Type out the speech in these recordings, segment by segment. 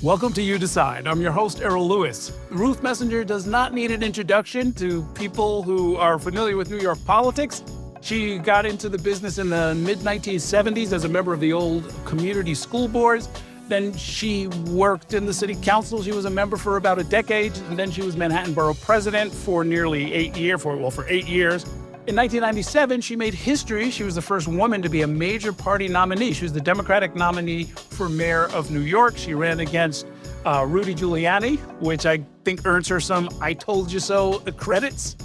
Welcome to You Decide. I'm your host, Errol Lewis. Ruth Messinger does not need an introduction to people who are familiar with New York politics. She got into the business in the mid-1970s as a member of the old community school boards. Then she worked in the city council. She was a member for about a decade, and then she was Manhattan Borough President for nearly 8 years. In 1997, she made history. She was the first woman to be a major party nominee. She was the Democratic nominee for mayor of New York. She ran against Rudy Giuliani, which I think earns her some I told you so credits.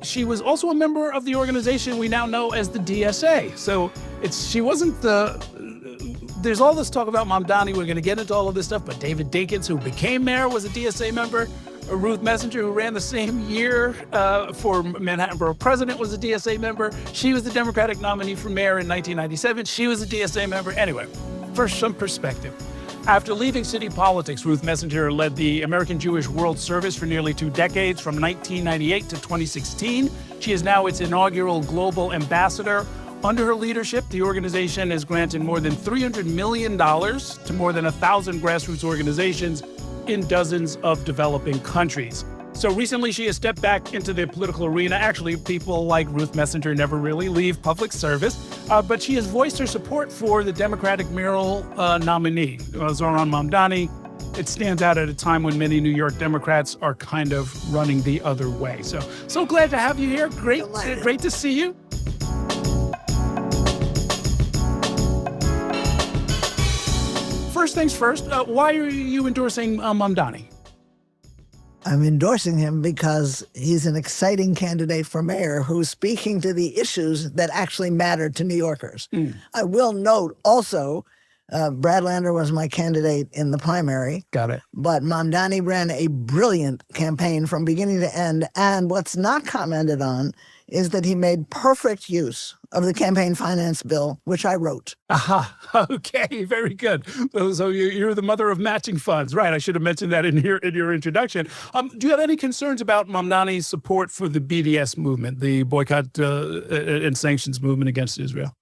She was also a member of the organization we now know as the DSA. So she wasn't there's all this talk about Mamdani. We're going to get into all of this stuff, but David Dinkins, who became mayor, was a DSA member. Ruth Messinger, who ran the same year for Manhattan Borough President, was a DSA member. She was the Democratic nominee for mayor in 1997. She was a DSA member. Anyway, for some perspective, after leaving city politics, Ruth Messinger led the American Jewish World Service for nearly 2 decades, from 1998 to 2016. She is now its inaugural Global Ambassador. Under her leadership, the organization has granted more than $300 million to more than 1,000 grassroots organizations in dozens of developing countries. So recently, she has stepped back into the political arena. Actually, people like Ruth Messinger never really leave public service, but she has voiced her support for the Democratic mayoral nominee, Zohran Mamdani. It stands out at a time when many New York Democrats are kind of running the other way. So glad to have you here. Great to see you. First things first, why are you endorsing Mamdani? I'm endorsing him because he's an exciting candidate for mayor who's speaking to the issues that actually matter to New Yorkers. I will note also, Brad Lander was my candidate in the primary. Got it. But Mamdani ran a brilliant campaign from beginning to end. And what's not commented on is that he made perfect use of the campaign finance bill, which I wrote. Aha. Okay. Very good. So you're the mother of matching funds, right? I should have mentioned that in your introduction. Do you have any concerns about Mamdani's support for the BDS movement, the boycott and sanctions movement against Israel?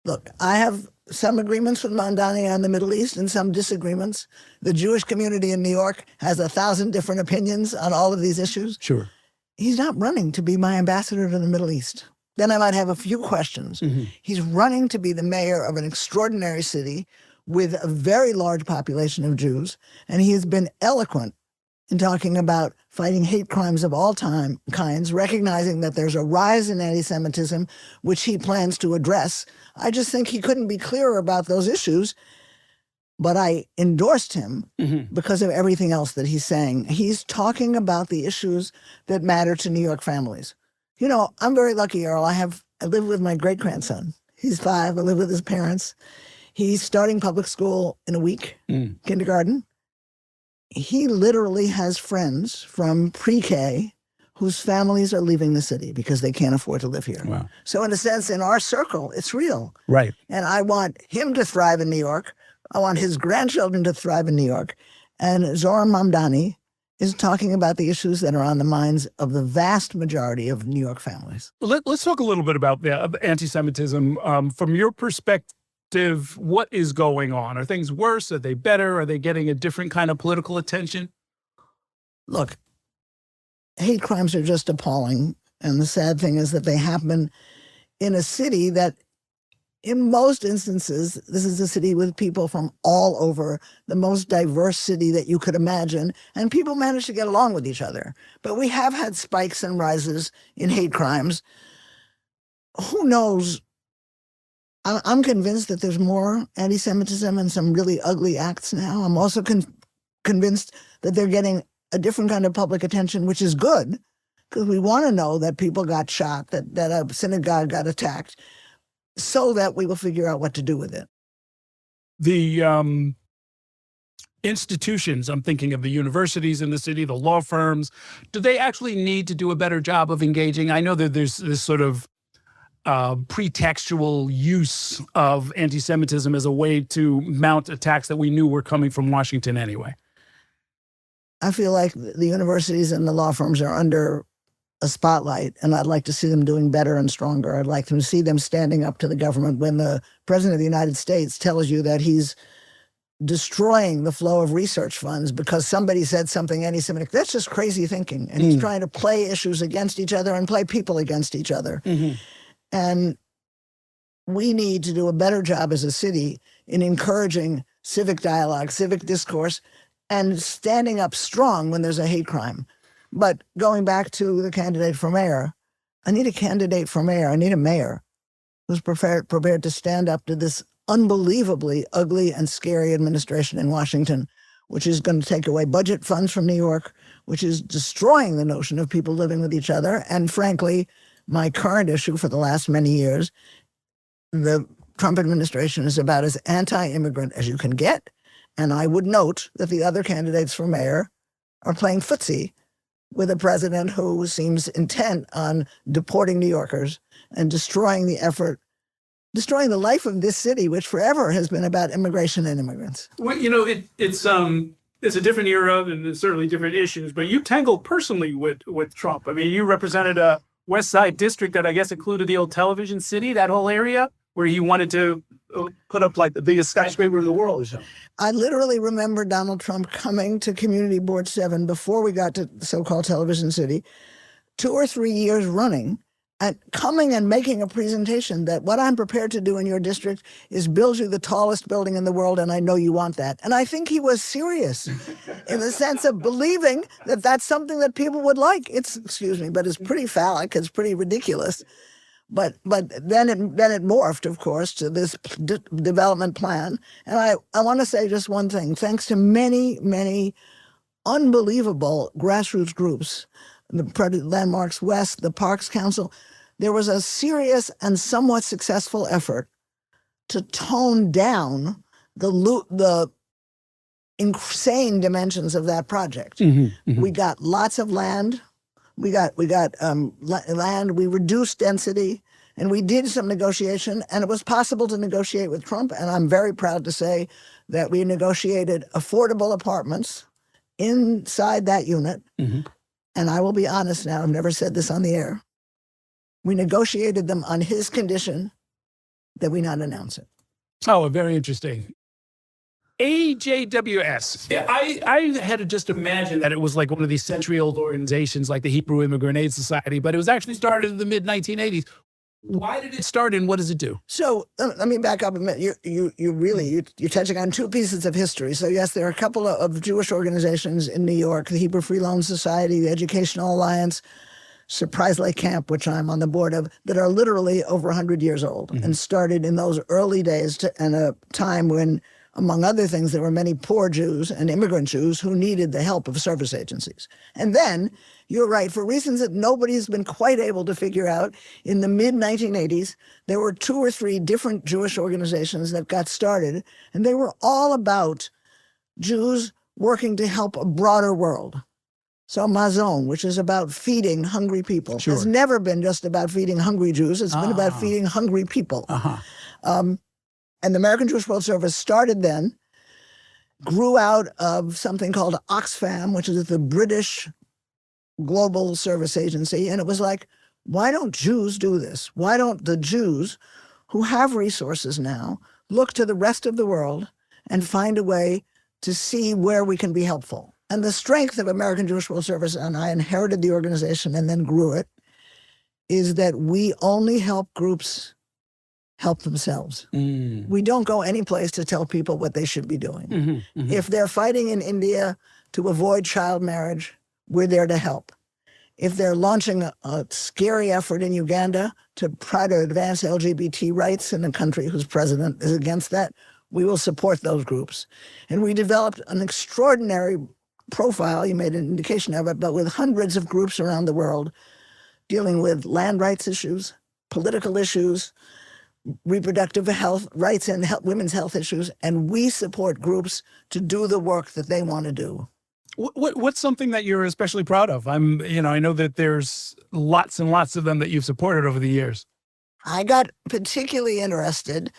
Look, I have some agreements with Mamdani on the Middle East and some disagreements. The Jewish community in New York has 1,000 different opinions on all of these issues. Sure. He's not running to be my ambassador to the Middle East. Then I might have a few questions. Mm-hmm. He's running to be the mayor of an extraordinary city with a very large population of Jews, and he has been eloquent in talking about fighting hate crimes of all kinds, recognizing that there's a rise in anti-Semitism, which he plans to address. I just think he couldn't be clearer about those issues. But I endorsed him because of everything else that he's saying. He's talking about the issues that matter to New York families. You know, I'm very lucky, Errol. I live with my great-grandson. He's 5. I live with his parents. He's starting public school in a week, kindergarten. He literally has friends from pre-K whose families are leaving the city because they can't afford to live here. Wow. So in a sense, in our circle, it's real. Right. And I want him to thrive in New York. I want his grandchildren to thrive in New York. And Zohran Mamdani is talking about the issues that are on the minds of the vast majority of New York families. Let's talk a little bit about the anti-Semitism. From your perspective, what is going on? Are things worse? Are they better? Are they getting a different kind of political attention? Look, hate crimes are just appalling. And the sad thing is that they happen in a city that, in most instances, this is a city with people from all over, the most diverse city that you could imagine, and people manage to get along with each other. But we have had spikes and rises in hate crimes. Who knows? I'm convinced that there's more anti-Semitism and some really ugly acts now. I'm also convinced that they're getting a different kind of public attention, which is good, because we want to know that people got shot, that a synagogue got attacked, so that we will figure out what to do with it. The institutions, I'm thinking of the universities in the city, the law firms, do they actually need to do a better job of engaging? I know that there's this sort of pretextual use of anti-Semitism as a way to mount attacks that we knew were coming from Washington anyway. I feel like the universities and the law firms are under a spotlight, and I'd like to see them doing better and stronger. I'd like to see them standing up to the government when the President of the United States tells you that he's destroying the flow of research funds because somebody said something anti-Semitic. That's just crazy thinking. And he's trying to play issues against each other and play people against each other. And we need to do a better job as a city in encouraging civic dialogue, civic discourse, and standing up strong when there's a hate crime. But going back to the candidate for mayor, I need a candidate for mayor. I need a mayor who's prepared to stand up to this unbelievably ugly and scary administration in Washington, which is going to take away budget funds from New York, which is destroying the notion of people living with each other. And frankly, my current issue for the last many years, the Trump administration is about as anti-immigrant as you can get. And I would note that the other candidates for mayor are playing footsie with a president who seems intent on deporting New Yorkers and destroying the life of this city, which forever has been about immigration and immigrants. Well, it's a different era and there's certainly different issues, but you tangled personally with Trump. I mean, you represented a West Side district that I guess included the old television city, that whole area where he wanted to put up like the biggest skyscraper in the world or something. I literally remember Donald Trump coming to Community Board 7 before we got to the so-called television city, 2 or 3 years running, and coming and making a presentation that what I'm prepared to do in your district is build you the tallest building in the world, and I know you want that. And I think he was serious in the sense of believing that that's something that people would like. It's pretty phallic, it's pretty ridiculous. But then it morphed, of course, to this development plan. And I want to say just one thing. Thanks to many, many unbelievable grassroots groups, the Landmarks West, the Parks Council, there was a serious and somewhat successful effort to tone down the insane dimensions of that project. We got lots of land. We got land, we reduced density, and we did some negotiation, and it was possible to negotiate with Trump, and I'm very proud to say that we negotiated affordable apartments inside that unit, and I will be honest now, I've never said this on the air, we negotiated them on his condition that we not announce it. Oh, very interesting. AJWS. Yeah, I had to just imagine that it was like one of these century-old organizations like the Hebrew Immigrant Aid Society, but it was actually started in the mid-1980s. Why did it start and what does it do? So let me back up a minute. You're touching on two pieces of history. So yes, there are a couple of Jewish organizations in New York, the Hebrew Free Loan Society, the Educational Alliance, Surprise Lake Camp, which I'm on the board of, that are literally over 100 years old and started in those early days in a time when, among other things, there were many poor Jews and immigrant Jews who needed the help of service agencies. And then, you're right, for reasons that nobody's been quite able to figure out, in the mid-1980s, there were 2 or 3 different Jewish organizations that got started, and they were all about Jews working to help a broader world. So Mazon, which is about feeding hungry people, has never been just about feeding hungry Jews. It's been about feeding hungry people. And the American Jewish World Service started then, grew out of something called Oxfam, which is the British Global Service Agency. And it was like, why don't Jews do this? Why don't the Jews who have resources now look to the rest of the world and find a way to see where we can be helpful? And the strength of American Jewish World Service, and I inherited the organization and then grew it, is that we only help groups help themselves. We don't go any place to tell people what they should be doing. If they're fighting in India to avoid child marriage, we're there to help. If they're launching a scary effort in Uganda to try to advance LGBT rights in a country whose president is against that, we will support those groups. And we developed an extraordinary profile, you made an indication of it, but with hundreds of groups around the world dealing with land rights issues, political issues, reproductive health rights and women's health issues, and we support groups to do the work that they want to do. What's something that you're especially proud of? I know that there's lots and lots of them that you've supported over the years. I got particularly interested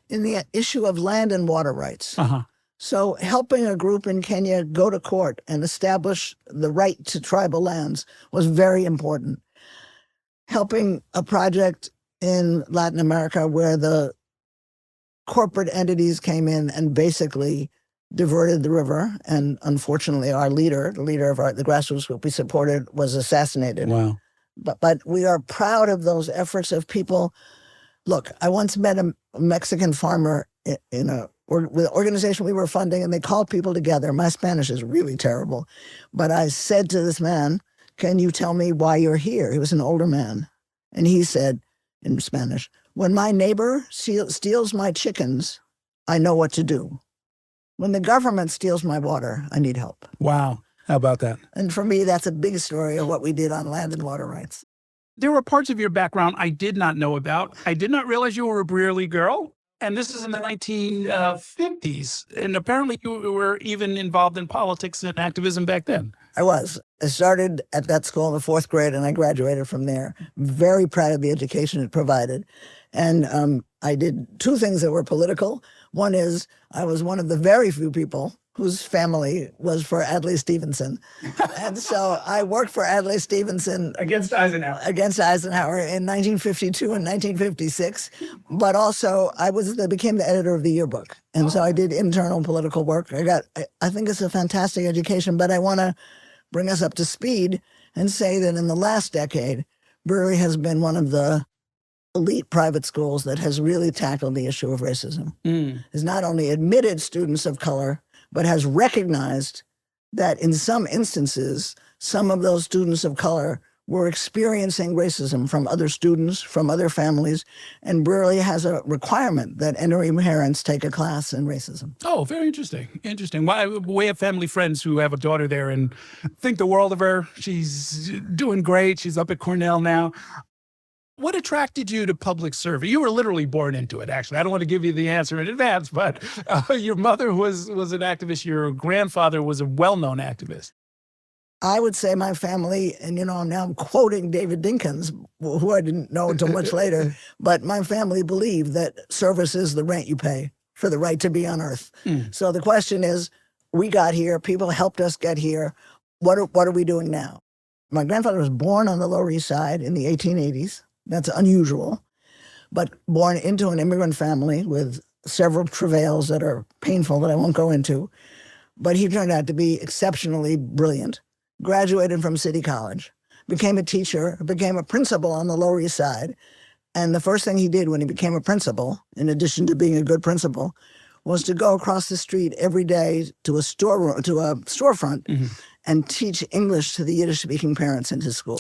in the issue of land and water rights. So helping a group in Kenya go to court and establish the right to tribal lands was very important. Helping a project in Latin America where the corporate entities came in and basically diverted the river, and unfortunately our leader, the leader of the grassroots group we supported, was assassinated. Wow. But we are proud of those efforts of people. Look, I once met a Mexican farmer with an organization we were funding, and they called people together. My Spanish is really terrible. But I said to this man, "Can you tell me why you're here?" He was an older man. And he said in Spanish, "When my neighbor steals my chickens, I know what to do. When the government steals my water, I need help." Wow. How about that? And for me, that's a big story of what we did on land and water rights. There were parts of your background I did not know about. I did not realize you were a Brearley girl. And this is in the 1950s. And apparently you were even involved in politics and activism back then. I was. I started at that school in the 4th grade, and I graduated from there. Very proud of the education it provided. And I did 2 things that were political. One is I was one of the very few people whose family was for Adlai Stevenson. And so I worked for Adlai Stevenson Against Eisenhower. In 1952 and 1956. But also I became the editor of the yearbook. And so I did internal political work. I think it's a fantastic education, but I want to bring us up to speed and say that in the last decade, Brearley has been one of the elite private schools that has really tackled the issue of racism. Has not only admitted students of color, but has recognized that in some instances, some of those students of color were experiencing racism from other students, from other families, and Brearley has a requirement that entering parents take a class in racism. Oh, very interesting. Interesting. We have family friends who have a daughter there and think the world of her. She's doing great. She's up at Cornell now. What attracted you to public service? You were literally born into it, actually. I don't want to give you the answer in advance, but your mother was an activist. Your grandfather was a well-known activist. I would say my family, and now I'm quoting David Dinkins, who I didn't know until much later, but my family believed that service is the rent you pay for the right to be on earth. So the question is, we got here, people helped us get here. What are we doing now? My grandfather was born on the Lower East Side in the 1880s. That's unusual, but born into an immigrant family with several travails that are painful that I won't go into. But he turned out to be exceptionally brilliant, graduated from City College, became a teacher, became a principal on the Lower East Side. And the first thing he did when he became a principal, in addition to being a good principal, was to go across the street every day to a storefront and teach English to the Yiddish-speaking parents in his school.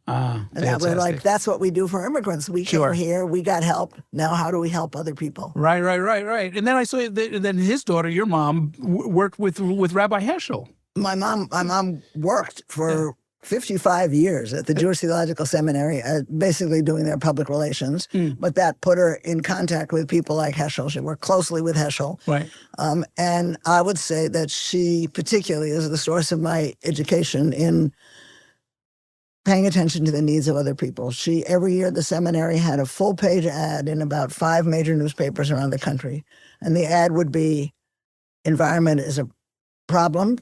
And that was like, that's what we do for immigrants. We came here, we got help. Now how do we help other people? Right. And then I saw that his daughter, your mom, worked with Rabbi Heschel. My mom worked for 55 years at the Jewish Theological Seminary, basically doing their public relations. But that put her in contact with people like Heschel. She worked closely with Heschel. Right. And I would say that she particularly is the source of my education in paying attention to the needs of other people. Every year, the seminary had a full-page ad in about 5 major newspapers around the country. And the ad would be, environment is a problem,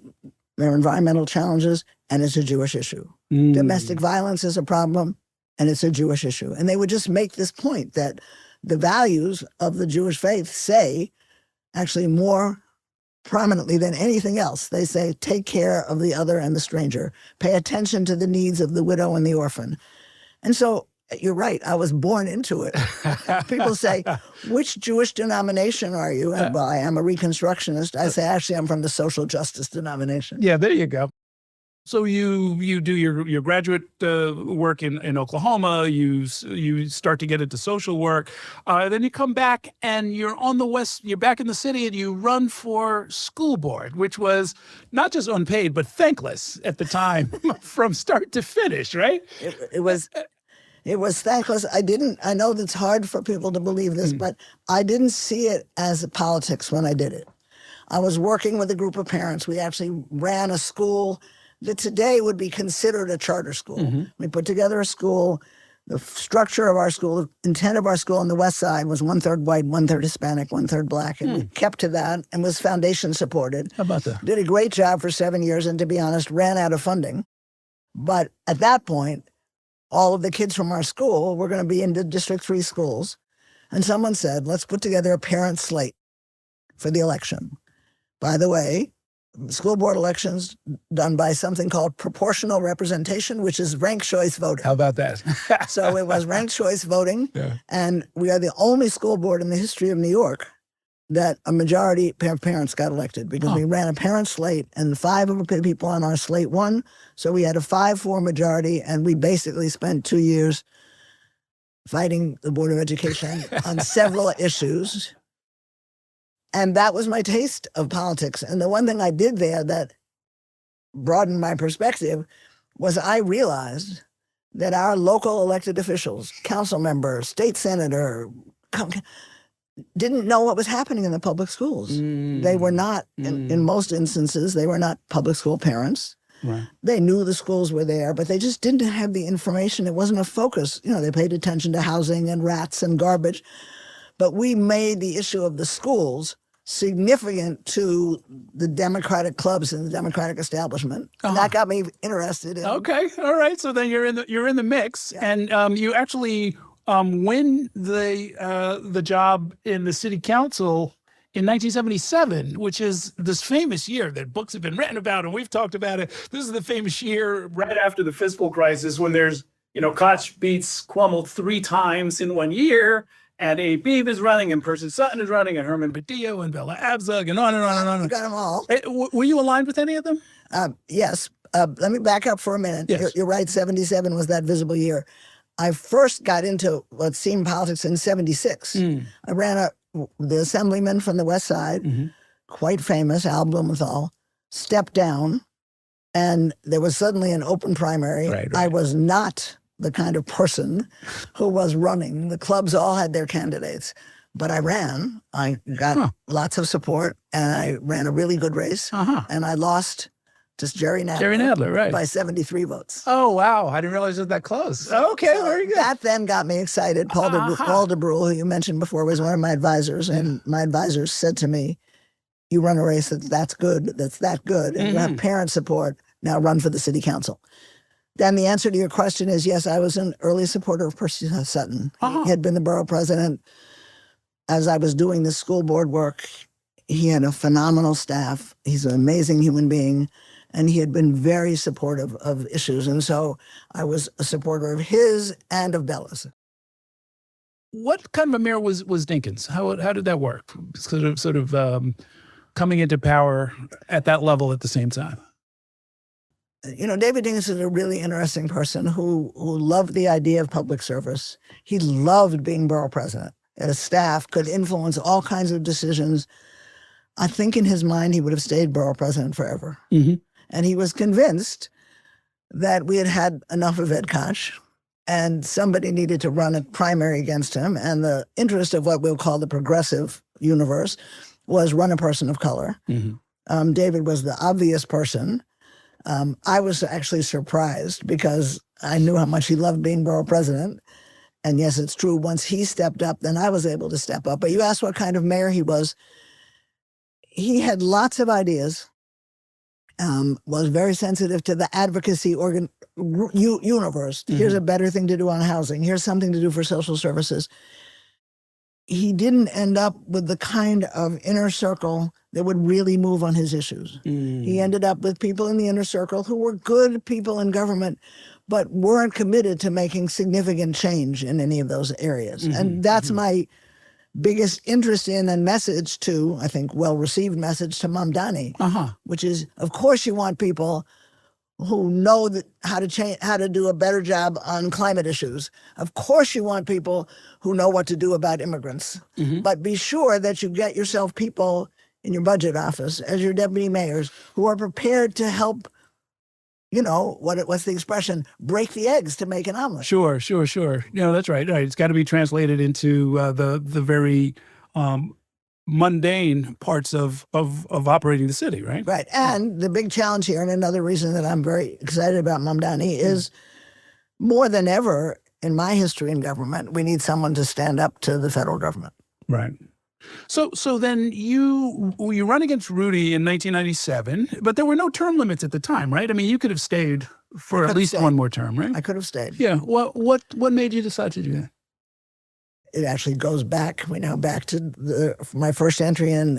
there are environmental challenges, and it's a Jewish issue. Domestic violence is a problem, and it's a Jewish issue. And they would just make this point that the values of the Jewish faith say, actually more prominently than anything else, they say, take care of the other and the stranger. Pay attention to the needs of the widow and the orphan. And so you're right, I was born into it. People say, which Jewish denomination are you? And, well, I am a Reconstructionist. I say, actually, I'm from the social justice denomination. Yeah, there you go. So you do your graduate work in Oklahoma. You start to get into social work. Then you come back and you're on the West. You're back in the city and you run for school board, which was not just unpaid but thankless at the time, from start to finish. Right? It was thankless. I know that's hard for people to believe this, but I didn't see it as politics when I did it. I was working with a group of parents. We actually ran a school that today would be considered a charter school. We put together a school. The structure of our school, the intent of our school on the West Side was 1/3 white, 1/3 Hispanic, 1/3 Black. And we kept to that and was foundation supported. How about that? Did a great job for 7 years and, to be honest, ran out of funding. But at that point, all of the kids from our school were going to be in the District 3 schools. And someone said, let's put together a parent slate for the election. By the way, school board elections done by something called proportional representation, which is ranked choice voting. How about that? So it was ranked choice voting. Yeah. And we are the only school board in the history of New York that a majority of parents got elected, because we ran a parent slate and 5 of the people on our slate won. So we had a 5-4 majority, and we basically spent 2 years fighting the Board of Education on several issues. And that was my taste of politics. And the one thing I did there that broadened my perspective was I realized that our local elected officials, council members, state senator, didn't know what was happening in the public schools. They were not, in most instances, they were not public school parents. Right. They knew the schools were there, but they just didn't have the information. It wasn't a focus. They paid attention to housing and rats and garbage. But we made the issue of the schools significant to the Democratic clubs and the Democratic establishment. And that got me interested in. Okay. All right. So then you're in the mix, and you actually win the job in the city council in 1977, which is this famous year that books have been written about, and we've talked about it. This is the famous year right after the fiscal crisis, when there's, Koch beats Cuomo 3 times in 1 year, and Abe Beebe is running, and Percy Sutton is running, and Herman Badillo, and Bella Abzug, and on and on and on. You got them all. Were you aligned with any of them? Yes. Let me back up for a minute. Yes. You're right, 77 was that visible year. I first got into what seemed politics in 76. I ran the assemblyman from the West Side, quite famous, Al Blumenthal, stepped down, and there was suddenly an open primary. Right. I was not the kind of person who was running. The clubs all had their candidates, but I ran. I got lots of support, and I ran a really good race, and I lost to Jerry Nadler. Right. By 73 votes. Oh, wow. I didn't realize it was that close. Okay, very good. That then got me excited. Paul DeBrule, who you mentioned before, was one of my advisors, and my advisors said to me, you run a race that's that good, and you have parent support, now run for the city council. Then the answer to your question is yes, I was an early supporter of Percy Sutton. He had been the borough president. As I was doing the school board work, he had a phenomenal staff. He's an amazing human being. And he had been very supportive of issues. And so I was a supporter of his and of Bella's. What kind of a mayor was Dinkins? How did that work? Sort of coming into power at that level at the same time. David Dinkins is a really interesting person who loved the idea of public service. He loved being borough president. His staff could influence all kinds of decisions. I think in his mind he would have stayed borough president forever. And he was convinced that we had had enough of Ed Koch, and somebody needed to run a primary against him. And the interest of what we'll call the progressive universe was run a person of color. David was the obvious person. I was actually surprised because I knew how much he loved being borough president. And yes, it's true, once he stepped up, then I was able to step up. But you asked what kind of mayor he was. He had lots of ideas. Was very sensitive to the advocacy universe. Here's a better thing to do on housing. Here's something to do for social services. He didn't end up with the kind of inner circle that would really move on his issues. He ended up with people in the inner circle who were good people in government, but weren't committed to making significant change in any of those areas. And that's my biggest interest in and message to, I think, well-received message to Mamdani, which is, of course, you want people who know how to do a better job on climate issues. Of course, you want people who know what to do about immigrants. But be sure that you get yourself people in your budget office as your deputy mayors who are prepared to help. What's the expression? Break the eggs to make an omelet. Sure. That's right. It's got to be translated into the very mundane parts of operating the city, right? Right. And the big challenge here, and another reason that I'm very excited about Mamdani, is more than ever in my history in government, we need someone to stand up to the federal government. Right. So then you run against Rudy in 1997, but there were no term limits at the time, right? I mean, you could have stayed for at least one more term, right? I could have stayed. Yeah. What made you decide to do that? It actually goes back. We know back to my first entry in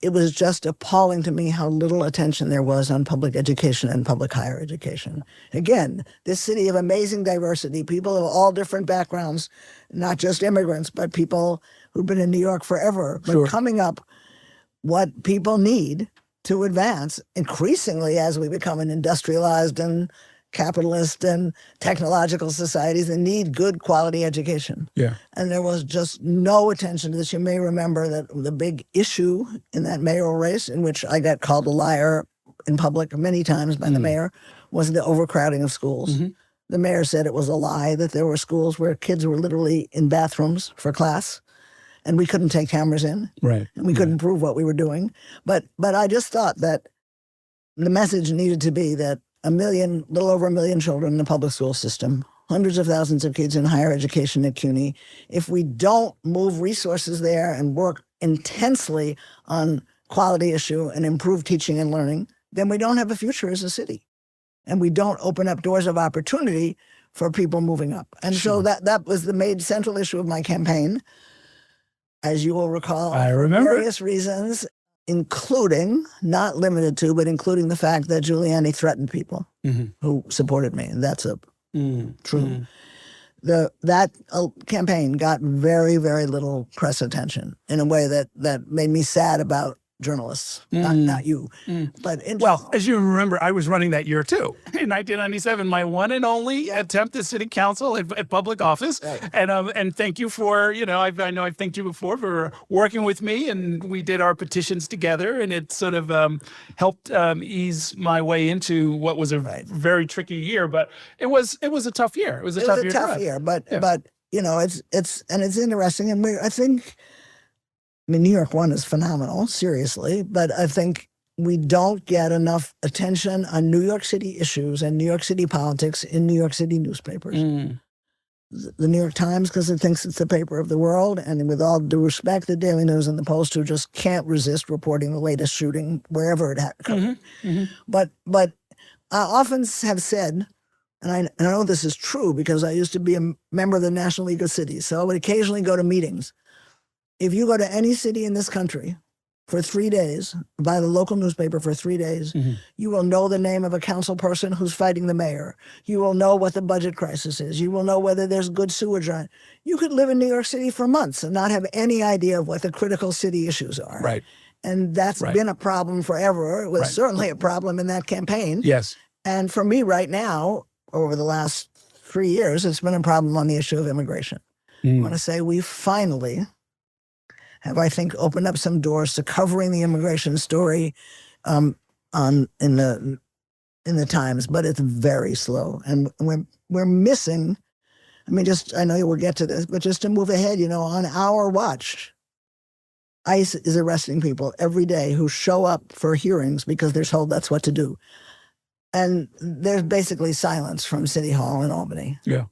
it was just appalling to me how little attention there was on public education and public higher education. Again, this city of amazing diversity, people of all different backgrounds, not just immigrants, but people who've been in New York forever, but coming up what people need to advance increasingly as we become an industrialized and capitalist and technological societies that need good quality education. Yeah. And there was just no attention to this. You may remember that the big issue in that mayoral race, in which I got called a liar in public many times by the mayor, was the overcrowding of schools. The mayor said it was a lie, that there were schools where kids were literally in bathrooms for class, and we couldn't take cameras in. Right. And we couldn't prove what we were doing. But I just thought that the message needed to be that little over a million children in the public school system, hundreds of thousands of kids in higher education at CUNY. If we don't move resources there and work intensely on quality issue and improve teaching and learning, then we don't have a future as a city. And we don't open up doors of opportunity for people moving up. And so that was the central issue of my campaign, as you will recall. I remember. For various reasons, including, not limited to, but including the fact that Giuliani threatened people who supported me. And that's true. That campaign got very, very little press attention in a way that made me sad about journalists, not you. But well, as you remember, I was running that year too. In 1997, my one and only attempt at city council at public office. Right. And thank you for, I know I've thanked you before for working with me, and we did our petitions together, and it sort of helped ease my way into what was a very tricky year. But it was a tough year. It was a tough year. But it's interesting, and New York 1 is phenomenal, seriously, but I think we don't get enough attention on New York City issues and New York City politics in New York City newspapers. The New York Times, because it thinks it's the paper of the world, and with all due respect, the Daily News and the Post, who just can't resist reporting the latest shooting wherever it happened. But I often have said, and I know this is true because I used to be a member of the National League of Cities, so I would occasionally go to meetings. If you go to any city in this country for 3 days, buy the local newspaper for 3 days, you will know the name of a council person who's fighting the mayor. You will know what the budget crisis is. You will know whether there's good sewage on. You could live in New York City for months and not have any idea of what the critical city issues are. Right. And that's been a problem forever. It was certainly a problem in that campaign. Yes. And for me right now, over the last 3 years, it's been a problem on the issue of immigration. I want to say we finally have, I think, opened up some doors to covering the immigration story in the Times, but it's very slow, and we're missing. I know you will get to this, but just to move ahead, on our watch, ICE is arresting people every day who show up for hearings because they're told that's what to do, and there's basically silence from City Hall in Albany. Yeah,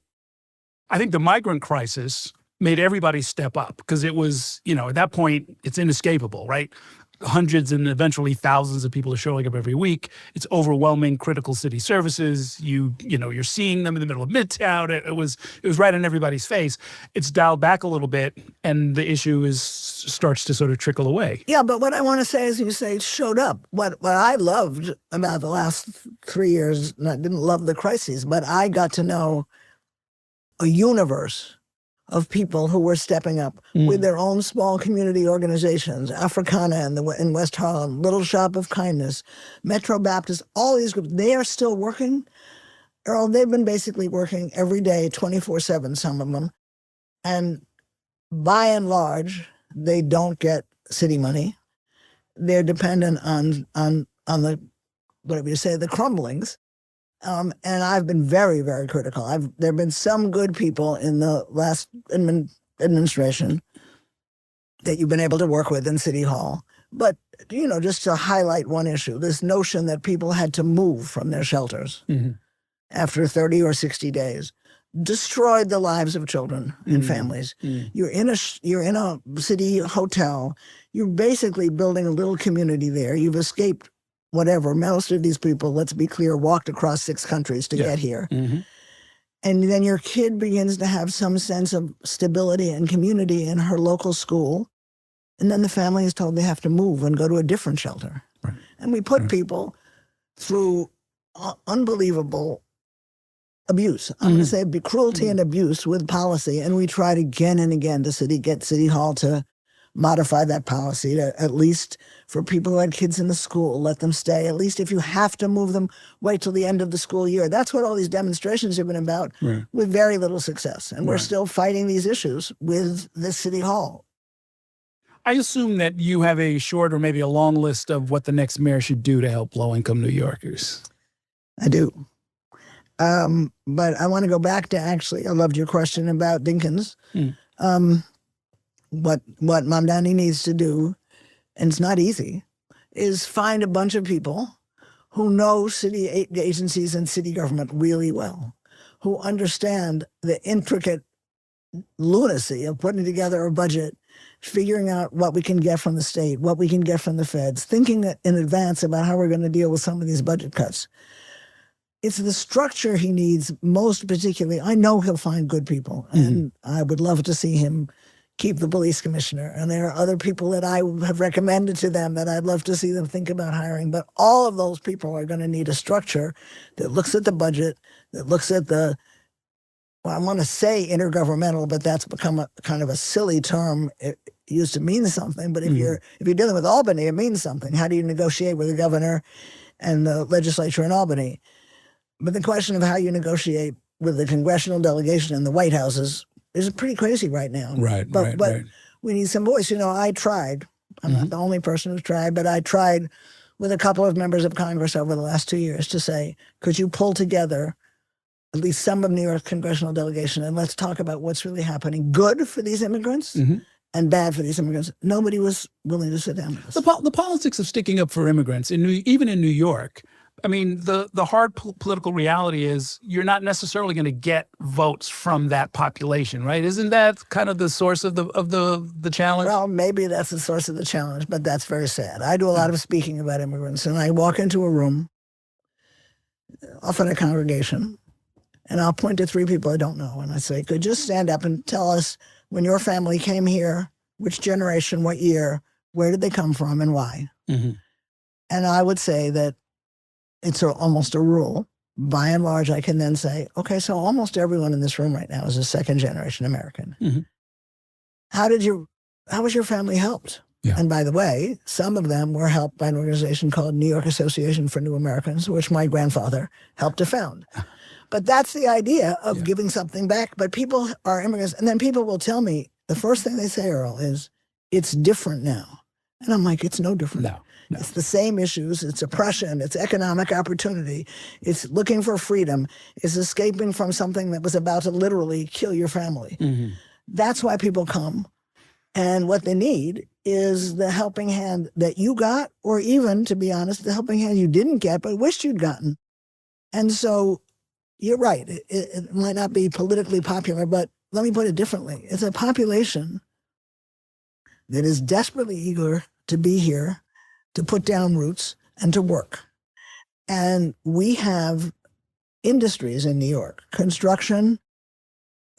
I think the migrant crisis made everybody step up because it was, at that point, it's inescapable, right? Hundreds and eventually thousands of people are showing up every week. It's overwhelming critical city services. You're seeing them in the middle of Midtown. It was right in everybody's face. It's dialed back a little bit, and the issue starts to sort of trickle away. Yeah, but what I want to say is, you say it showed up. What I loved about the last 3 years, and I didn't love the crises, but I got to know a universe of people who were stepping up with their own small community organizations, Africana in West Harlem, Little Shop of Kindness, Metro Baptist, all these groups. They are still working. Errol, they've been basically working every day, 24/7, some of them. And by and large, they don't get city money. They're dependent on the, whatever you say, the crumblings. And I've been very, very critical. There have been some good people in the last administration that you've been able to work with in City Hall. But, just to highlight one issue, this notion that people had to move from their shelters after 30 or 60 days destroyed the lives of children and families. You're in a city hotel. You're basically building a little community there. You've escaped whatever. Most of these people, let's be clear, walked across 6 countries to get here. And then your kid begins to have some sense of stability and community in her local school. And then the family is told they have to move and go to a different shelter. Right. And we put people through unbelievable abuse. I'm going to say cruelty and abuse with policy. And we tried again and again to get City Hall to modify that policy, to at least for people who had kids in the school, let them stay. At least if you have to move them, wait till the end of the school year. That's what all these demonstrations have been about, with very little success. And we're still fighting these issues with the City Hall. I assume that you have a short or maybe a long list of what the next mayor should do to help low-income New Yorkers. I do. But I want to go back to, actually, I loved your question about Dinkins. What Mamdani needs to do, and it's not easy, is find a bunch of people who know city agencies and city government really well, who understand the intricate lunacy of putting together a budget, figuring out what we can get from the state, what we can get from the feds, thinking in advance about how we're going to deal with some of these budget cuts. It's the structure he needs most particularly. I know he'll find good people, and I would love to see him keep the police commissioner. And there are other people that I have recommended to them that I'd love to see them think about hiring. But all of those people are going to need a structure that looks at the budget, that looks at the, well, I want to say intergovernmental, but that's become a kind of a silly term. It used to mean something, but if you're dealing with Albany, it means something. How do you negotiate with the governor and the legislature in Albany? But the question of how you negotiate with the congressional delegation and the White House is pretty crazy right now. But we need some voice. You know, I tried. I'm not the only person who's tried, but I tried with a couple of members of Congress over the last 2 years to say, could you pull together at least some of New York's congressional delegation and let's talk about what's really happening, good for these immigrants and bad for these immigrants. Nobody was willing to sit down with us. The politics of sticking up for immigrants, even in New York, I mean, the hard political reality is you're not necessarily going to get votes from that population, right? Isn't that kind of the source of the challenge? Well, maybe that's the source of the challenge, but that's very sad. I do a lot of speaking about immigrants, and I walk into a room, often a congregation, and I'll point to 3 people I don't know, and I say, could you stand up and tell us when your family came here, which generation, what year, where did they come from, and why? And I would say that it's almost a rule. By and large, I can then say, okay, so almost everyone in this room right now is a second-generation American. How was your family helped? And by the way, some of them were helped by an organization called New York Association for New Americans, which my grandfather helped to found. But that's the idea of giving something back. But people are immigrants, and then people will tell me, the first thing they say, Errol, is, it's different now. And I'm like, it's no different. No. It's the same issues. It's oppression. It's economic opportunity. It's looking for freedom. It's escaping from something that was about to literally kill your family. That's why people come. And what they need is the helping hand that you got, or even, to be honest, the helping hand you didn't get but wished you'd gotten. And so you're right. It might not be politically popular, but let me put it differently. It's a population that is desperately eager to be here, to put down roots, and to work. And we have industries in New York, construction,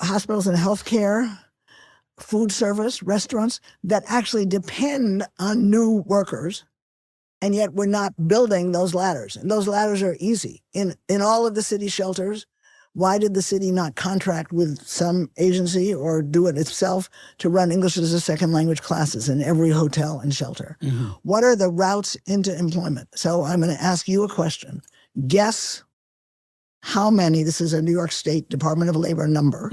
hospitals and healthcare, food service, restaurants, that actually depend on new workers, and yet we're not building those ladders. And those ladders are easy. In all of the city shelters, why did the city not contract with some agency or do it itself to run English as a second language classes in every hotel and shelter? What are the routes into employment? So I'm going to ask you a question. Guess how many, this is a New York State Department of Labor number,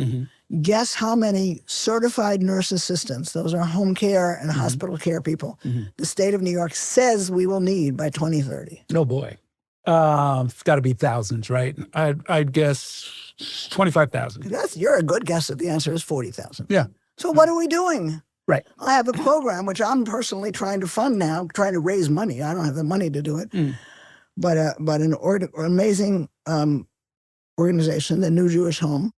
guess how many certified nurse assistants, those are home care and hospital care people, the state of New York says we will need by 2030. Oh, boy. It's got to be thousands, right? I'd guess 25,000. You're a good guess that the answer is 40,000. Yeah. So what are we doing? Right. I have a program, which I'm personally trying to fund now, trying to raise money. I don't have the money to do it. But an amazing organization, the New Jewish Home,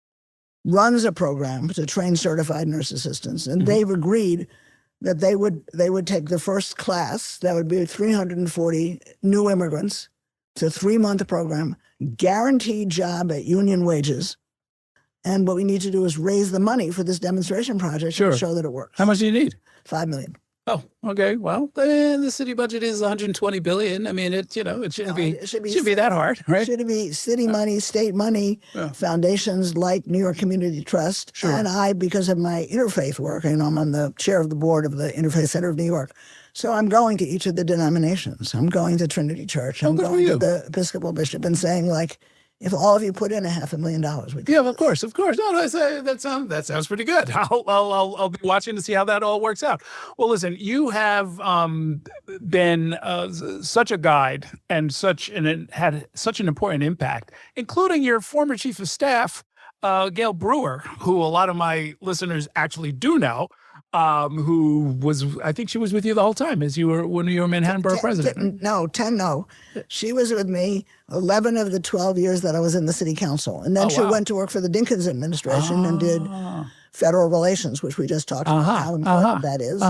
runs a program to train certified nurse assistants. And they've agreed that they would take the first class, that would be 340 new immigrants. It's a 3-month program, guaranteed job at union wages. And what we need to do is raise the money for this demonstration project to show that it works. How much do you need? $5 million. Oh, okay. Well, the city budget is 120 billion. I mean, it shouldn't be that hard, right? Should be city money, state money, foundations like New York Community Trust. Sure. And I, because of my interfaith work, I'm on the chair of the board of the Interfaith Center of New York. So I'm going to each of the denominations. I'm going to Trinity Church. I'm going to the Episcopal bishop and saying, like, if all of you put in $500,000, we of course. No, that sounds pretty good. I'll be watching to see how that all works out. Well, listen, you have been such a guide and had such an important impact, including your former chief of staff, Gail Brewer, who a lot of my listeners actually do know. I think she was with you the whole time when you were Manhattan Borough President. No. She was with me 11 of the 12 years that I was in the city council. And then she went to work for the Dinkins administration and did federal relations, which we just talked about how important that is.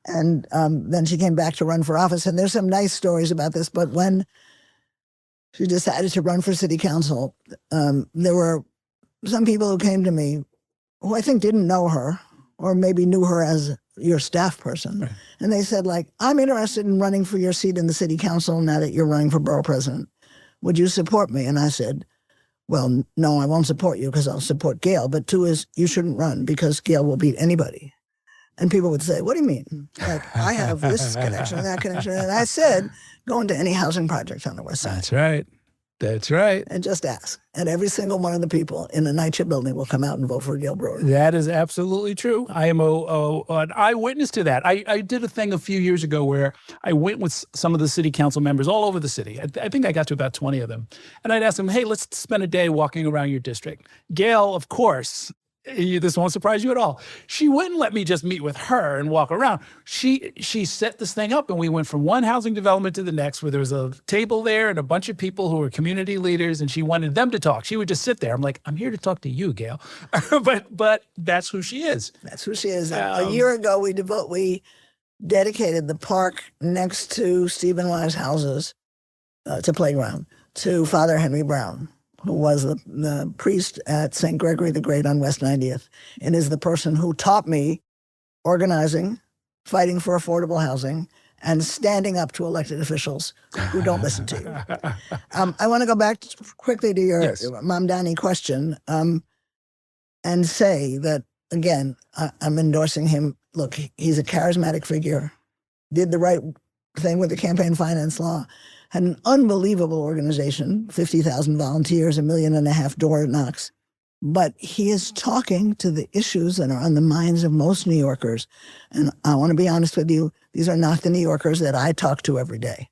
And then she came back to run for office. And there's some nice stories about this. But when she decided to run for city council, there were some people who came to me who I think didn't know her, or maybe knew her as your staff person. Right. And they said, like, I'm interested in running for your seat in the city council now that you're running for borough president. Would you support me? And I said, well, no, I won't support you because I'll support Gail. But two is, you shouldn't run because Gail will beat anybody. And people would say, what do you mean? Like, I have this connection and that connection. And I said, go into any housing project on the West Side. That's right. And just ask. And every single one of the people in the Nightship building will come out and vote for Gail Brewer. That is absolutely true. I am an eyewitness to that. I did a thing a few years ago where I went with some of the city council members all over the city. I think I got to about 20 of them. And I'd ask them, hey, let's spend a day walking around your district. Gail, of course, this won't surprise you at all. She wouldn't let me just meet with her and walk around. She set this thing up, and we went from one housing development to the next, where there was a table there and a bunch of people who were community leaders, and she wanted them to talk. She would just sit there. I'm like, I'm here to talk to you, Gail. but that's who she is. That's who she is. A year ago, we dedicated the park next to Stephen Wise houses to playground to Father Henry Brown, who was the priest at St. Gregory the Great on West 90th, and is the person who taught me organizing, fighting for affordable housing, and standing up to elected officials who don't listen to you. I want to go back quickly to your Mamdani question and say that, again, I'm endorsing him. Look, he's a charismatic figure, did the right thing with the campaign finance law, had an unbelievable organization, 50,000 volunteers, 1.5 million door knocks. But he is talking to the issues that are on the minds of most New Yorkers. And I want to be honest with you, these are not the New Yorkers that I talk to every day.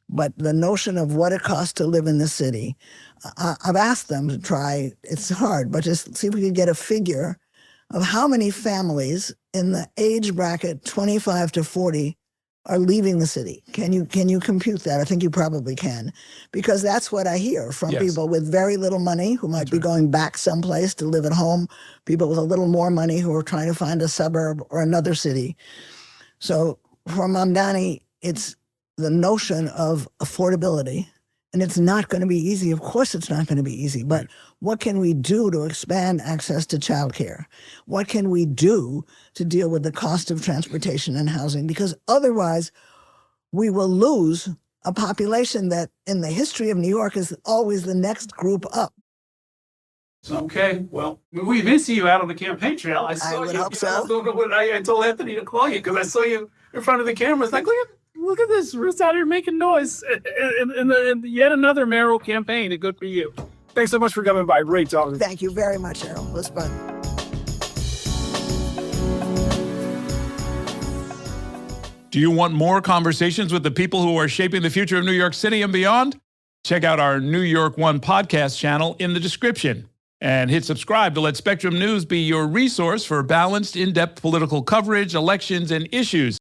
But the notion of what it costs to live in the city, I've asked them to try, it's hard, but just see if we could get a figure of how many families in the age bracket 25 to 40 are leaving the city. Can you compute that? I think you probably can, because that's what I hear from people with very little money who might be going back someplace to live at home, people with a little more money who are trying to find a suburb or another city. So for Mamdani, it's the notion of affordability, and it's not going to be easy. Of course it's not going to be easy, but what can we do to expand access to childcare? What can we do to deal with the cost of transportation and housing? Because otherwise we will lose a population that in the history of New York is always the next group up. Okay, well, we miss you out on the campaign trail. I would hope so. I told Anthony to call you because I saw you in front of the cameras. Like, look at this. Ruth's out here making noise in yet another mayoral campaign. Good for you. Thanks so much for coming by. Great talking. Thank you very much, Errol. It was fun. Do you want more conversations with the people who are shaping the future of New York City and beyond? Check out our New York One podcast channel in the description. And hit subscribe to let Spectrum News be your resource for balanced, in-depth political coverage, elections, and issues